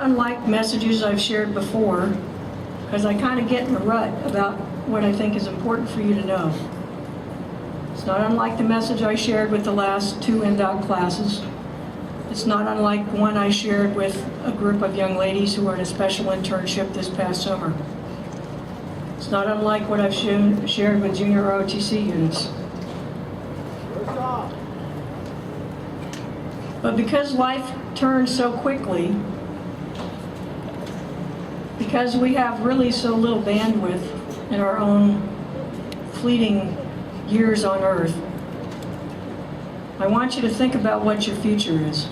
Unlike messages I've shared before, because I kind of get in a rut about what I think is important for you to know. It's not unlike the message I shared with the last 2 Indoc classes. It's not unlike one I shared with a group of young ladies who are in a special internship this past summer. It's not unlike what I've shared with junior ROTC units. But because life turns so quickly, because we have really so little bandwidth in our own fleeting years on Earth, I want you to think about what your future is.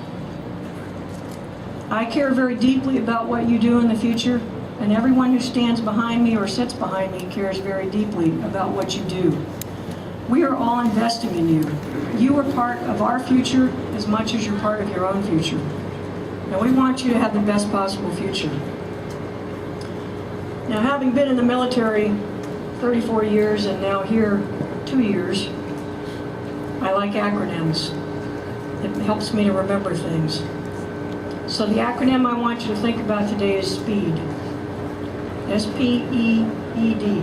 I care very deeply about what you do in the future, and everyone who stands behind me or sits behind me cares very deeply about what you do. We are all investing in you. You are part of our future as much as you're part of your own future. And we want you to have the best possible future. Now, having been in the military 34 years and now here 2 years, I like acronyms. It helps me to remember things. So the acronym I want you to think about today is SPEED. S-P-E-E-D.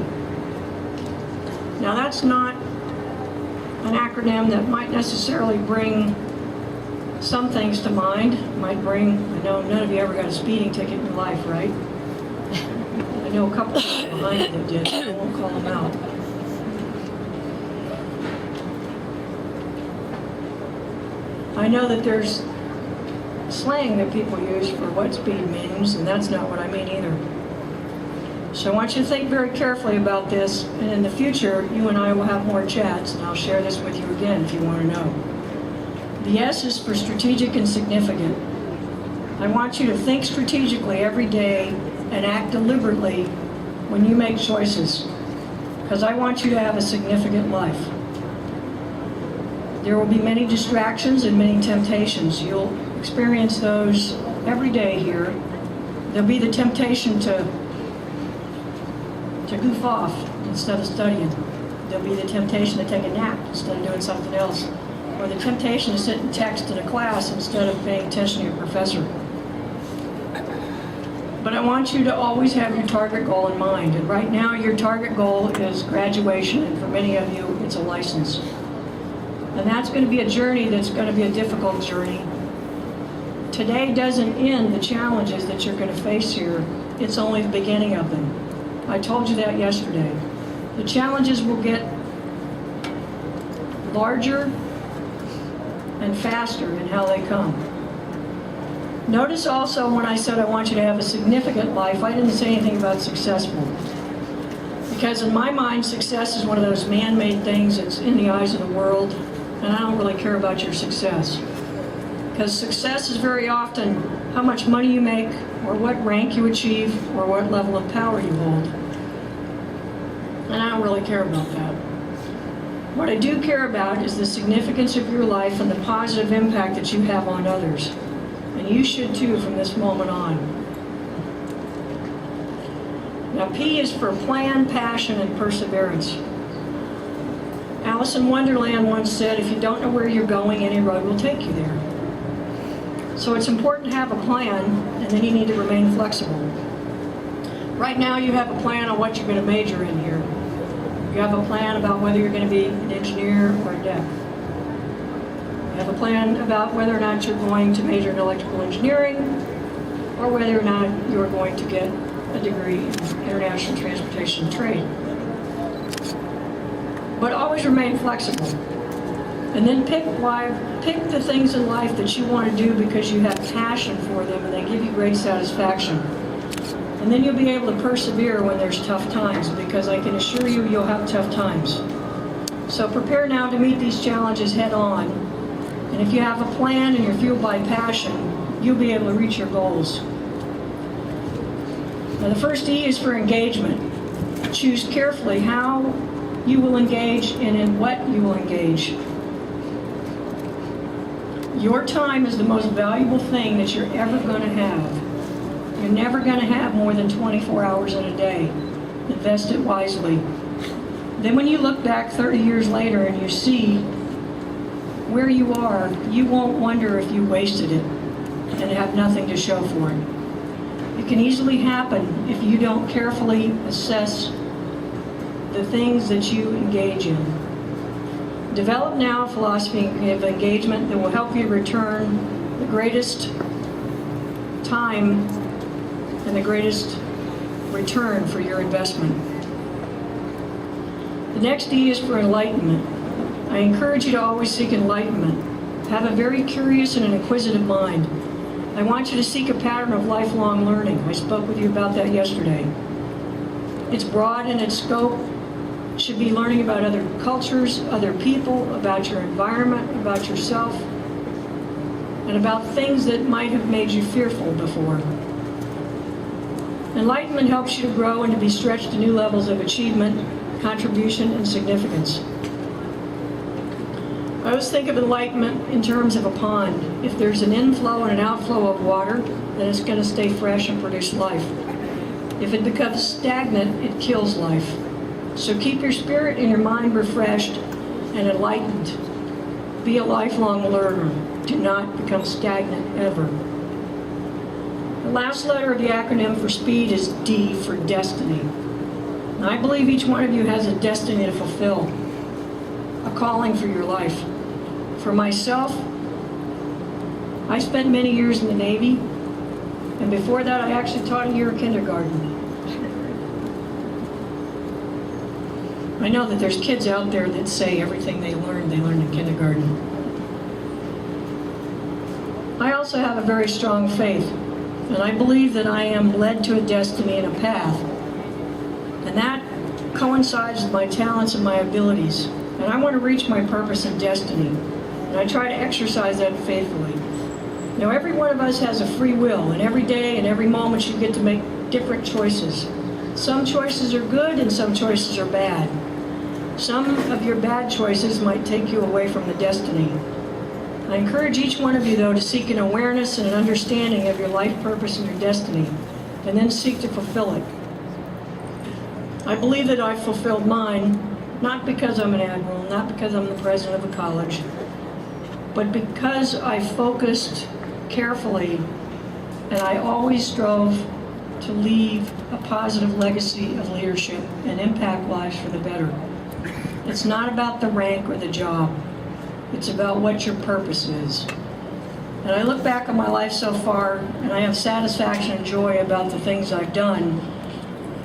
Now, that's not an acronym that might necessarily bring some things to mind. It might bring, I know none of you ever got a speeding ticket in your life, right? I know a couple of people behind you that did. I won't call them out. I know that there's slang that people use for what speed means, and that's not what I mean either. So I want you to think very carefully about this, and in the future, you and I will have more chats, and I'll share this with you again if you want to know. The S is for strategic and significant. I want you to think strategically every day and act deliberately when you make choices, because I want you to have a significant life. There will be many distractions and many temptations. You'll experience those every day here. There'll be the temptation to goof off instead of studying. There'll be the temptation to take a nap instead of doing something else. Or the temptation to sit and text in a class instead of paying attention to your professor. But I want you to always have your target goal in mind. And right now your target goal is graduation, and for many of you it's a license. And that's going to be a journey that's going to be a difficult journey. Today doesn't end the challenges that you're going to face here. It's only the beginning of them. I told you that yesterday. The challenges will get larger and faster in how they come. Notice also when I said I want you to have a significant life, I didn't say anything about successful. Because in my mind, success is one of those man-made things that's in the eyes of the world, and I don't really care about your success. Because success is very often how much money you make, or what rank you achieve, or what level of power you hold. And I don't really care about that. What I do care about is the significance of your life and the positive impact that you have on others. And you should too from this moment on. Now, P is for plan, passion, and perseverance. Alice in Wonderland once said, if you don't know where you're going, any road will take you there. So it's important to have a plan, and then you need to remain flexible. Right now you have a plan on what you're going to major in here. You have a plan about whether you're going to be an engineer or a deck. You have a plan about whether or not you're going to major in electrical engineering, or whether or not you're going to get a degree in international transportation trade. But always remain flexible. And then pick the things in life that you want to do because you have passion for them and they give you great satisfaction. And then you'll be able to persevere when there's tough times, because I can assure you you'll have tough times. So prepare now to meet these challenges head on. And if you have a plan and you're fueled by passion, you'll be able to reach your goals. Now, the first E is for engagement. Choose carefully how you will engage and in what you will engage. Your time is the most valuable thing that you're ever going to have. You're never going to have more than 24 hours in a day. Invest it wisely. Then when you look back 30 years later and you see where you are, you won't wonder if you wasted it and have nothing to show for it. can easily happen if you don't carefully assess the things that you engage in. Develop now a philosophy of engagement that will help you return the greatest time and the greatest return for your investment. The next E is for enlightenment. I encourage you to always seek enlightenment. Have a very curious and an inquisitive mind. I want you to seek a pattern of lifelong learning. I spoke with you about that yesterday. It's broad in its scope. It should be learning about other cultures, other people, about your environment, about yourself, and about things that might have made you fearful before. Enlightenment helps you to grow and to be stretched to new levels of achievement, contribution, and significance. I always think of enlightenment in terms of a pond. If there's an inflow and an outflow of water, then it's going to stay fresh and produce life. If it becomes stagnant, it kills life. So keep your spirit and your mind refreshed and enlightened. Be a lifelong learner. Do not become stagnant ever. The last letter of the acronym for SPEED is D for destiny. And I believe each one of you has a destiny to fulfill, a calling for your life. For myself, I spent many years in the Navy, and before that I actually taught a year of kindergarten. I know that there's kids out there that say everything they learned in kindergarten. I also have a very strong faith, and I believe that I am led to a destiny and a path, and that coincides with my talents and my abilities. And I want to reach my purpose and destiny, and I try to exercise that faithfully. Now, every one of us has a free will, and every day and every moment you get to make different choices. Some choices are good and some choices are bad. Some of your bad choices might take you away from the destiny. I encourage each one of you, though, to seek an awareness and an understanding of your life purpose and your destiny, and then seek to fulfill it. I believe that I've fulfilled mine, not because I'm an admiral, not because I'm the president of a college, but because I focused carefully and I always strove to leave a positive legacy of leadership and impact lives for the better. It's not about the rank or the job. It's about what your purpose is. And I look back on my life so far, and I have satisfaction and joy about the things I've done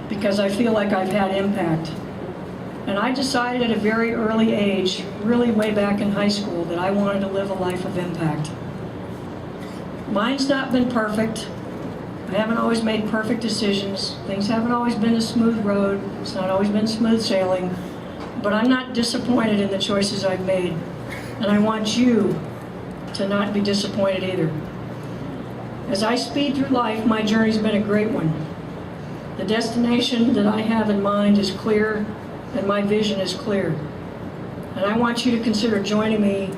because I feel like I've had impact. And I decided at a very early age, really way back in high school, that I wanted to live a life of impact. Mine's not been perfect. I haven't always made perfect decisions. Things haven't always been a smooth road. It's not always been smooth sailing. But I'm not disappointed in the choices I've made. And I want you to not be disappointed either. As I speed through life, my journey's been a great one. The destination that I have in mind is clear, and my vision is clear. And I want you to consider joining me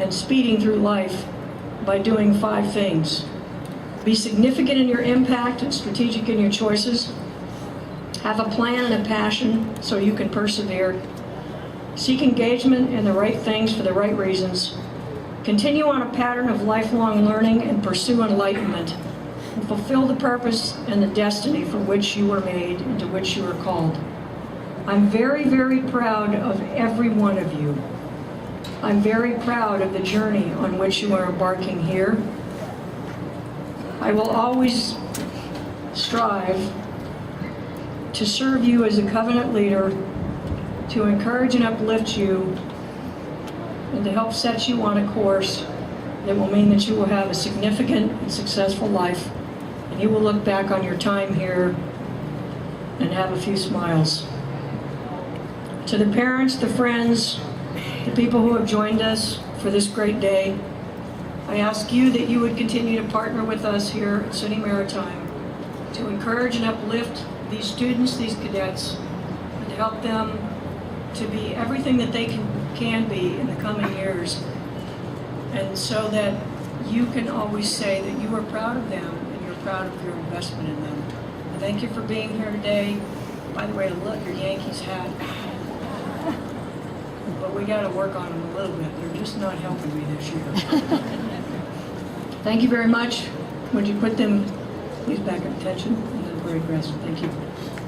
in speeding through life by doing 5 things. Be significant in your impact and strategic in your choices. Have a plan and a passion so you can persevere. Seek engagement in the right things for the right reasons. Continue on a pattern of lifelong learning and pursue enlightenment. And fulfill the purpose and the destiny for which you were made and to which you are called. I'm very, very proud of every one of you. I'm very proud of the journey on which you are embarking here. I will always strive to serve you as a covenant leader, to encourage and uplift you, and to help set you on a course that will mean that you will have a significant and successful life, and you will look back on your time here and have a few smiles. To the parents, the friends, the people who have joined us for this great day, I ask you that you would continue to partner with us here at SUNY Maritime to encourage and uplift these students, these cadets, and to help them to be everything that they can be in the coming years, and so that you can always say that you are proud of them and you're proud of your investment in them. I thank you for being here today. By the way, look, your Yankees hat. But we got to work on them a little bit. They're just not helping me this year. Thank you very much. Would you put them Please back up attention. And then parade rest. Thank you.